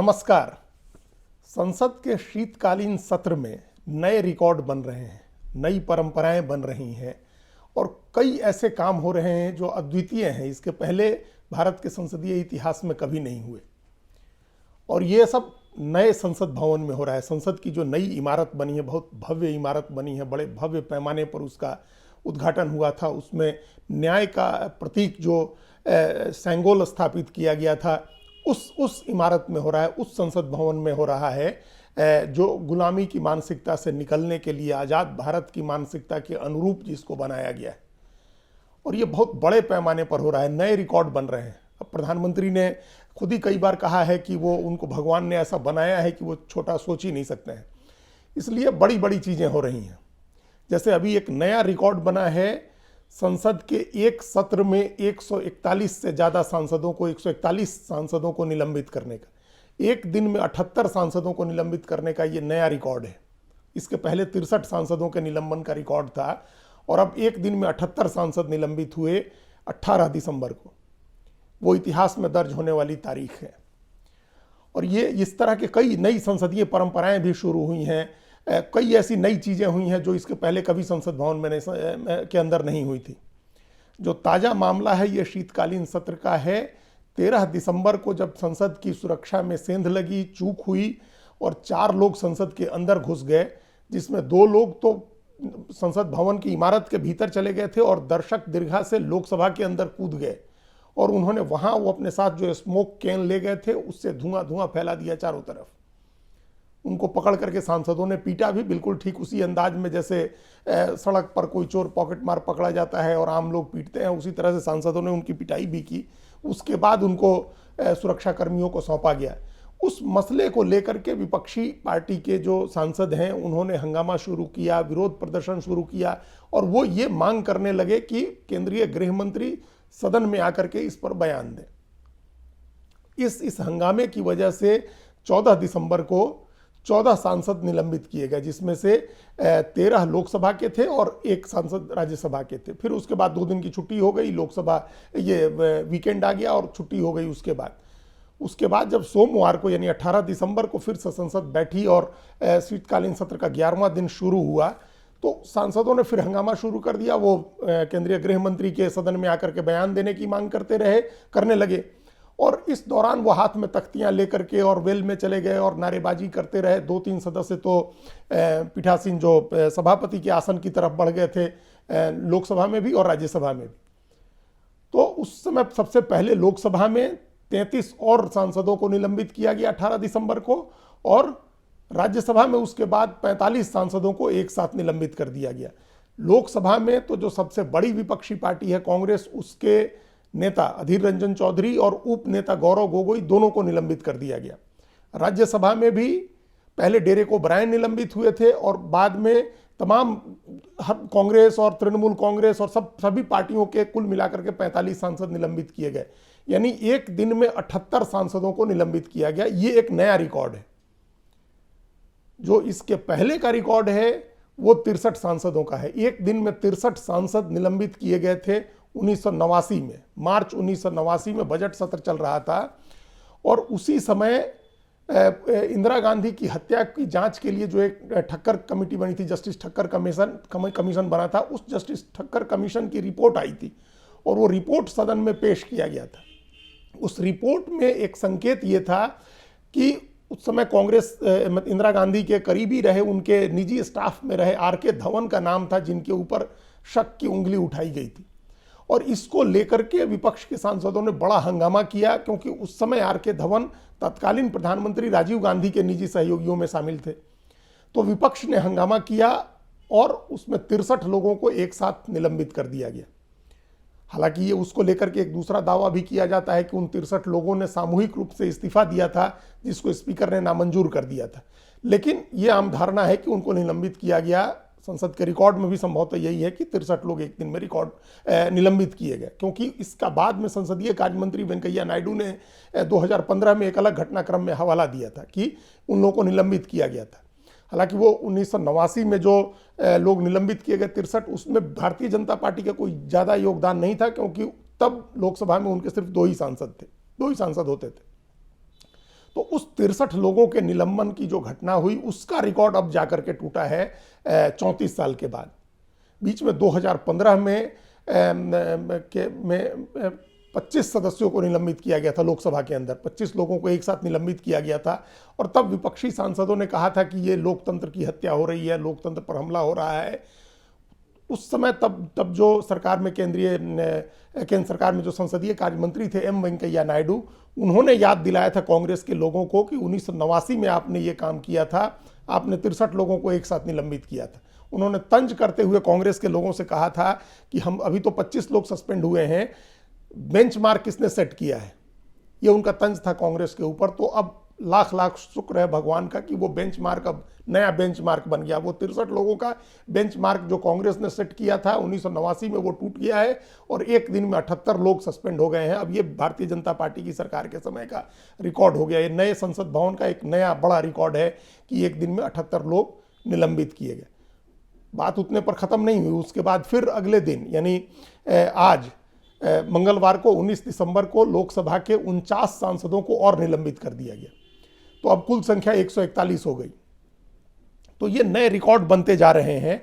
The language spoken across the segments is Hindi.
नमस्कार। संसद के शीतकालीन सत्र में नए रिकॉर्ड बन रहे हैं, नई परंपराएं बन रही हैं और कई ऐसे काम हो रहे हैं जो अद्वितीय हैं। इसके पहले भारत के संसदीय इतिहास में कभी नहीं हुए और ये सब नए संसद भवन में हो रहा है। संसद की जो नई इमारत बनी है, बहुत भव्य इमारत बनी है, बड़े भव्य पैमाने पर उसका उद्घाटन हुआ था। उसमें न्याय का प्रतीक जो सेंगोल स्थापित किया गया था, उस इमारत में हो रहा है, उस संसद भवन में हो रहा है जो गुलामी की मानसिकता से निकलने के लिए आज़ाद भारत की मानसिकता के अनुरूप जिसको बनाया गया है। और ये बहुत बड़े पैमाने पर हो रहा है, नए रिकॉर्ड बन रहे हैं। अब प्रधानमंत्री ने खुद ही कई बार कहा है कि वो उनको भगवान ने ऐसा बनाया है कि वो छोटा सोच ही नहीं सकते हैं, इसलिए बड़ी बड़ी चीज़ें हो रही हैं। जैसे अभी एक नया रिकॉर्ड बना है, संसद के एक सत्र में 141 से ज़्यादा सांसदों को 141 सांसदों को निलंबित करने का, एक दिन में 78 सांसदों को निलंबित करने का ये नया रिकॉर्ड है। इसके पहले 63 सांसदों के निलंबन का रिकॉर्ड था और अब एक दिन में 78 सांसद निलंबित हुए 18 दिसंबर को। वो इतिहास में दर्ज होने वाली तारीख है। और ये इस तरह के कई नई संसदीय परंपराएं भी शुरू हुई हैं, कई ऐसी नई चीज़ें हुई हैं जो इसके पहले कभी संसद भवन में के अंदर नहीं हुई थी। जो ताज़ा मामला है ये शीतकालीन सत्र का है। 13 दिसंबर को जब संसद की सुरक्षा में सेंध लगी, चूक हुई और 4 लोग संसद के अंदर घुस गए, जिसमें 2 लोग तो संसद भवन की इमारत के भीतर चले गए थे और दर्शक दीर्घा से लोकसभा के अंदर कूद गए और उन्होंने वहाँ वो अपने साथ जो स्मोक कैन ले गए थे उससे धुआं फैला दिया चारों तरफ। उनको पकड़ करके सांसदों ने पीटा भी, बिल्कुल ठीक उसी अंदाज में जैसे सड़क पर कोई चोर पॉकेट मार पकड़ा जाता है और आम लोग पीटते हैं, उसी तरह से सांसदों ने उनकी पिटाई भी की। उसके बाद उनको सुरक्षा कर्मियों को सौंपा गया। उस मसले को लेकर के विपक्षी पार्टी के जो सांसद हैं उन्होंने हंगामा शुरू किया, विरोध प्रदर्शन शुरू किया और वो ये मांग करने लगे कि केंद्रीय गृह मंत्री सदन में आकर के इस पर बयान दें। इस हंगामे की वजह से 14 दिसंबर को 14 सांसद निलंबित किए गए, जिसमें से 13 लोकसभा के थे और 1 सांसद राज्यसभा के थे। फिर उसके बाद 2 दिन की छुट्टी हो गई, लोकसभा ये वीकेंड आ गया और छुट्टी हो गई। उसके बाद जब सोमवार को यानी 18 दिसंबर को फिर से संसद बैठी और शीतकालीन सत्र का 11वां दिन शुरू हुआ तो सांसदों ने फिर हंगामा शुरू कर दिया। वो केंद्रीय गृह मंत्री के सदन में आकर के बयान देने की मांग करने लगे और इस दौरान वो हाथ में तख्तियां लेकर के और वेल में चले गए और नारेबाजी करते रहे। 2-3 सदस्य तो पीठासीन जो सभापति के आसन की तरफ बढ़ गए थे, लोकसभा में भी और राज्यसभा में भी। तो उस समय सबसे पहले लोकसभा में 33 और सांसदों को निलंबित किया गया 18 दिसंबर को और राज्यसभा में उसके बाद 45 सांसदों को एक साथ निलंबित कर दिया गया। लोकसभा में तो जो सबसे बड़ी विपक्षी पार्टी है कांग्रेस, उसके नेता अधीर रंजन चौधरी और उप नेता गौरव गोगोई दोनों को निलंबित कर दिया गया। राज्यसभा में भी पहले डेरेक ओब्रायन निलंबित हुए थे और बाद में तमाम कांग्रेस और तृणमूल कांग्रेस और सभी पार्टियों के कुल मिलाकर के 45 सांसद निलंबित किए गए। यानी एक दिन में 78 सांसदों को निलंबित किया गया। ये एक नया रिकॉर्ड है। जो इसके पहले का रिकॉर्ड है वो 63 सांसदों का है। एक दिन में 63 सांसद निलंबित किए गए थे 1989 में। मार्च 1989 में बजट सत्र चल रहा था और उसी समय इंदिरा गांधी की हत्या की जांच के लिए जो एक ठक्कर कमेटी बनी थी, जस्टिस ठक्कर कमीशन बना था, उस जस्टिस ठक्कर कमीशन की रिपोर्ट आई थी और वो रिपोर्ट सदन में पेश किया गया था। उस रिपोर्ट में एक संकेत ये था कि उस समय कांग्रेस इंदिरा गांधी के करीबी रहे, उनके निजी स्टाफ में रहे RK धवन का नाम था जिनके ऊपर शक की उंगली उठाई गई थी और इसको लेकर के विपक्ष के सांसदों ने बड़ा हंगामा किया क्योंकि उस समय RK धवन तत्कालीन प्रधानमंत्री राजीव गांधी के निजी सहयोगियों में शामिल थे। तो विपक्ष ने हंगामा किया और उसमें 63 लोगों को एक साथ निलंबित कर दिया गया। हालांकि ये उसको लेकर के एक दूसरा दावा भी किया जाता है कि उन 63 लोगों ने सामूहिक रूप से इस्तीफा दिया था जिसको स्पीकर ने नामंजूर कर दिया था। लेकिन ये आम धारणा है कि उनको निलंबित किया गया। संसद के रिकॉर्ड में भी संभवतः यही है कि 63 लोग एक दिन में निलंबित किए गए, क्योंकि इसका बाद में संसदीय कार्य मंत्री वेंकैया नायडू ने 2015 में एक अलग घटनाक्रम में हवाला दिया था कि उन लोगों को निलंबित किया गया था। हालांकि वो 1989 में जो लोग निलंबित किए गए 63, उसमें भारतीय जनता पार्टी का कोई ज़्यादा योगदान नहीं था क्योंकि तब लोकसभा में उनके सिर्फ 2 ही सांसद होते थे। तो उस 63 लोगों के निलंबन की जो घटना हुई उसका रिकॉर्ड अब जाकर के टूटा है 34 साल के बाद। बीच में 2015 में 25 सदस्यों को निलंबित किया गया था लोकसभा के अंदर, 25 लोगों को एक साथ निलंबित किया गया था। और तब विपक्षी सांसदों ने कहा था कि ये लोकतंत्र की हत्या हो रही है, लोकतंत्र पर हमला हो रहा है। उस समय तब जो सरकार में केंद्र सरकार में जो संसदीय कार्य मंत्री थे एम वेंकैया नायडू, उन्होंने याद दिलाया था कांग्रेस के लोगों को कि 1989 में आपने ये काम किया था, आपने 63 लोगों को एक साथ निलंबित किया था। उन्होंने तंज करते हुए कांग्रेस के लोगों से कहा था कि हम अभी तो 25 लोग सस्पेंड हुए हैं, बेंचमार्क किसने सेट किया है, ये उनका तंज था कांग्रेस के ऊपर। तो अब लाख लाख शुक्र है भगवान का कि वो बेंचमार्क अब नया बेंचमार्क बन गया। वो 63 लोगों का बेंचमार्क जो कांग्रेस ने सेट किया था 1989 में, वो टूट गया है और एक दिन में 78 लोग सस्पेंड हो गए हैं। अब ये भारतीय जनता पार्टी की सरकार के समय का रिकॉर्ड हो गया। ये नए संसद भवन का एक नया बड़ा रिकॉर्ड है कि एक दिन में 78 लोग निलंबित किए गए। बात उतने पर ख़त्म नहीं हुई, उसके बाद फिर अगले दिन यानी आज मंगलवार को 19 दिसंबर को लोकसभा के 49 सांसदों को और निलंबित कर दिया गया। तो अब कुल संख्या 141 हो गई। तो ये नए रिकॉर्ड बनते जा रहे हैं।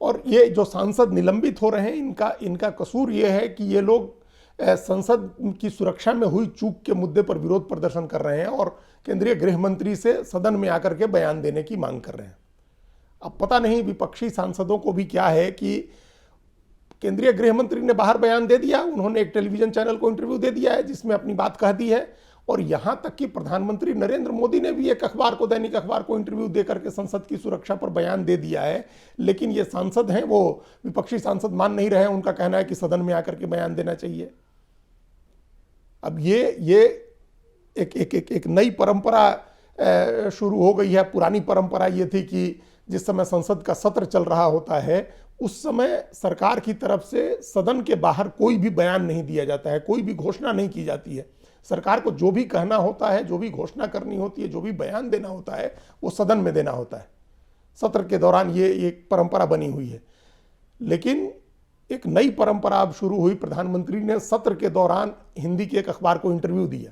और ये जो सांसद निलंबित हो रहे हैं, इनका कसूर ये है कि ये लोग संसद की सुरक्षा में हुई चूक के मुद्दे पर विरोध प्रदर्शन कर रहे हैं और केंद्रीय गृह मंत्री से सदन में आकर के बयान देने की मांग कर रहे हैं। अब पता नहीं विपक्षी सांसदों को भी क्या है कि केंद्रीय गृह मंत्री ने बाहर बयान दे दिया, उन्होंने एक टेलीविजन चैनल को इंटरव्यू दे दिया है जिसमें अपनी बात कह दी है, और यहां तक कि प्रधानमंत्री नरेंद्र मोदी ने भी एक अखबार को, दैनिक अखबार को इंटरव्यू देकर के संसद की सुरक्षा पर बयान दे दिया है। लेकिन ये सांसद हैं, वो विपक्षी सांसद मान नहीं रहे हैं। उनका कहना है कि सदन में आकर के बयान देना चाहिए। अब ये एक नई परंपरा शुरू हो गई है। पुरानी परंपरा ये थी कि जिस समय संसद का सत्र चल रहा होता है उस समय सरकार की तरफ से सदन के बाहर कोई भी बयान नहीं दिया जाता है, कोई भी घोषणा नहीं की जाती है। सरकार को जो भी कहना होता है, जो भी घोषणा करनी होती है, जो भी बयान देना होता है, वो सदन में देना होता है। सत्र के दौरान ये एक परंपरा बनी हुई है। लेकिन एक नई परंपरा अब शुरू हुई। प्रधानमंत्री ने सत्र के दौरान हिंदी के एक अखबार को इंटरव्यू दिया,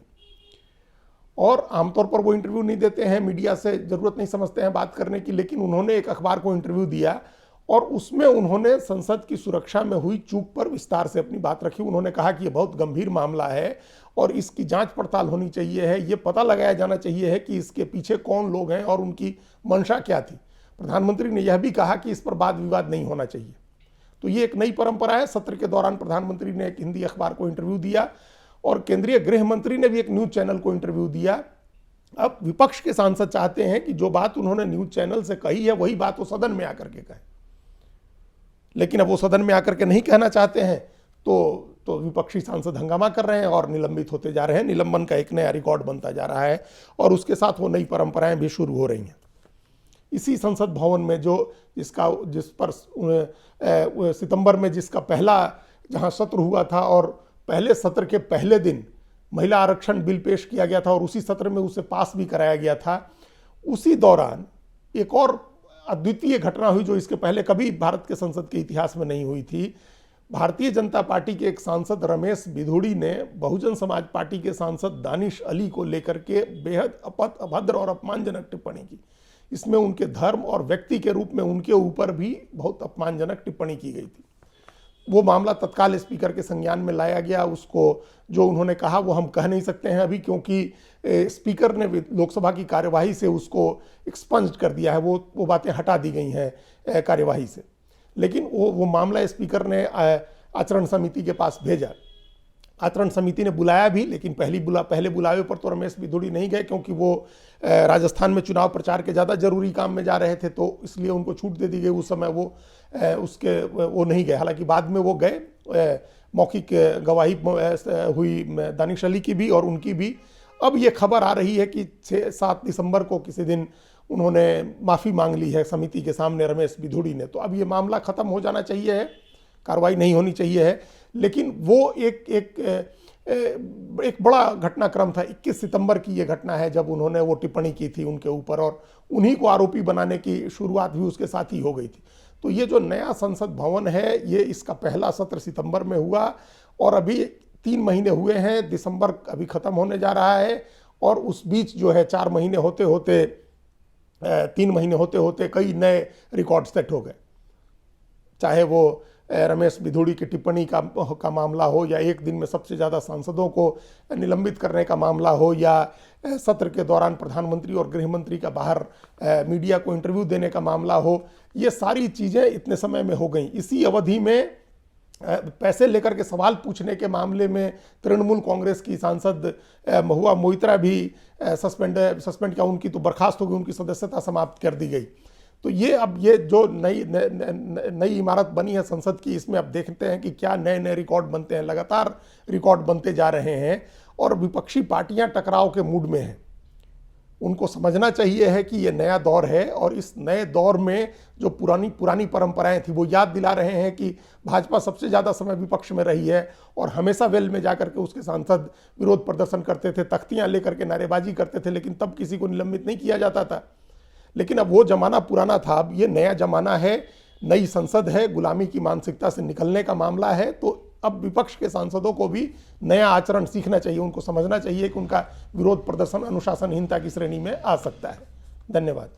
और आमतौर पर वो इंटरव्यू नहीं देते हैं, मीडिया से जरूरत नहीं समझते हैं बात करने की, लेकिन उन्होंने एक अखबार को इंटरव्यू दिया और उसमें उन्होंने संसद की सुरक्षा में हुई चूक पर विस्तार से अपनी बात रखी। उन्होंने कहा कि यह बहुत गंभीर मामला है और इसकी जांच पड़ताल होनी चाहिए है, ये पता लगाया जाना चाहिए है कि इसके पीछे कौन लोग हैं और उनकी मंशा क्या थी। प्रधानमंत्री ने यह भी कहा कि इस पर वाद विवाद नहीं होना चाहिए। तो ये एक नई परंपरा है। सत्र के दौरान प्रधानमंत्री ने एक हिंदी अखबार को इंटरव्यू दिया और केंद्रीय गृह मंत्री ने भी एक न्यूज चैनल को इंटरव्यू दिया। अब विपक्ष के सांसद चाहते हैं कि जो बात उन्होंने न्यूज चैनल से कही है वही बात वो सदन में आकर के कहें, लेकिन अब वो सदन में आकर के नहीं कहना चाहते हैं। तो विपक्षी सांसद हंगामा कर रहे हैं और निलंबित होते जा रहे हैं। निलंबन का एक नया रिकॉर्ड बनता जा रहा है और उसके साथ वो नई परंपराएं भी शुरू हो रही हैं। इसी संसद भवन में जिस पर सितंबर में जिसका पहला जहां सत्र हुआ था और पहले सत्र के पहले दिन महिला आरक्षण बिल पेश किया गया था और उसी सत्र में उसे पास भी कराया गया था, उसी दौरान एक और अद्वितीय घटना हुई जो इसके पहले कभी भारत के संसद के इतिहास में नहीं हुई थी। भारतीय जनता पार्टी के एक सांसद रमेश बिधूड़ी ने बहुजन समाज पार्टी के सांसद दानिश अली को लेकर के बेहद अभद्र और अपमानजनक टिप्पणी की। इसमें उनके धर्म और व्यक्ति के रूप में उनके ऊपर भी बहुत अपमानजनक टिप्पणी की गई थी। वो मामला तत्काल स्पीकर के संज्ञान में लाया गया। उसको जो उन्होंने कहा वो हम कह नहीं सकते हैं अभी, क्योंकि स्पीकर ने लोकसभा की कार्यवाही से उसको एक्सपंज कर दिया है। वो बातें हटा दी गई हैं कार्यवाही से। लेकिन वो मामला स्पीकर ने आचरण समिति के पास भेजा। आचरण समिति ने बुलाया भी, लेकिन पहले बुलावे पर तो रमेश बिधूड़ी नहीं गए, क्योंकि वो राजस्थान में चुनाव प्रचार के ज़्यादा जरूरी काम में जा रहे थे, तो इसलिए उनको छूट दे दी गई। उस समय वो नहीं गए। हालांकि बाद में वो गए। मौखिक गवाही हुई दानिश अली की भी और उनकी भी। अब ये खबर आ रही है कि 6-7 दिसंबर को किसी दिन उन्होंने माफ़ी मांग ली है समिति के सामने रमेश बिधूड़ी ने। तो अब ये मामला ख़त्म हो जाना चाहिए है, कार्रवाई नहीं होनी चाहिए है। लेकिन वो एक बड़ा घटनाक्रम था। 21 सितंबर की ये घटना है जब उन्होंने वो टिप्पणी की थी उनके ऊपर, और उन्हीं को आरोपी बनाने की शुरुआत भी उसके साथ ही हो गई थी। तो ये जो नया संसद भवन है, ये इसका पहला सत्र सितंबर में हुआ और अभी 3 महीने हुए हैं। दिसंबर अभी ख़त्म होने जा रहा है और उस बीच जो है 4 महीने होते होते 3 महीने होते होते कई नए रिकॉर्ड सेट हो गए। चाहे वो रमेश बिधूड़ी की टिप्पणी का मामला हो, या एक दिन में सबसे ज़्यादा सांसदों को निलंबित करने का मामला हो, या सत्र के दौरान प्रधानमंत्री और गृह मंत्री का बाहर मीडिया को इंटरव्यू देने का मामला हो, ये सारी चीज़ें इतने समय में हो गई। इसी अवधि में पैसे लेकर के सवाल पूछने के मामले में तृणमूल कांग्रेस की सांसद महुआ मोइत्रा भी सस्पेंड क्या, उनकी तो बर्खास्त हो गई, उनकी सदस्यता समाप्त कर दी गई। तो ये अब ये जो नई इमारत बनी है संसद की, इसमें अब देखते हैं कि क्या नए नए रिकॉर्ड बनते हैं। लगातार रिकॉर्ड बनते जा रहे हैं और विपक्षी पार्टियां टकराव के मूड में हैं। उनको समझना चाहिए है कि ये नया दौर है, और इस नए दौर में जो पुरानी परंपराएं थी वो याद दिला रहे हैं कि भाजपा सबसे ज़्यादा समय विपक्ष में रही है और हमेशा वेल में जाकर के उसके सांसद विरोध प्रदर्शन करते थे, तख्तियां लेकर के नारेबाजी करते थे, लेकिन तब किसी को निलंबित नहीं किया जाता था। लेकिन अब वो जमाना पुराना था, अब ये नया जमाना है, नई संसद है, गुलामी की मानसिकता से निकलने का मामला है। तो अब विपक्ष के सांसदों को भी नया आचरण सीखना चाहिए, उनको समझना चाहिए कि उनका विरोध प्रदर्शन अनुशासनहीनता की श्रेणी में आ सकता है। धन्यवाद।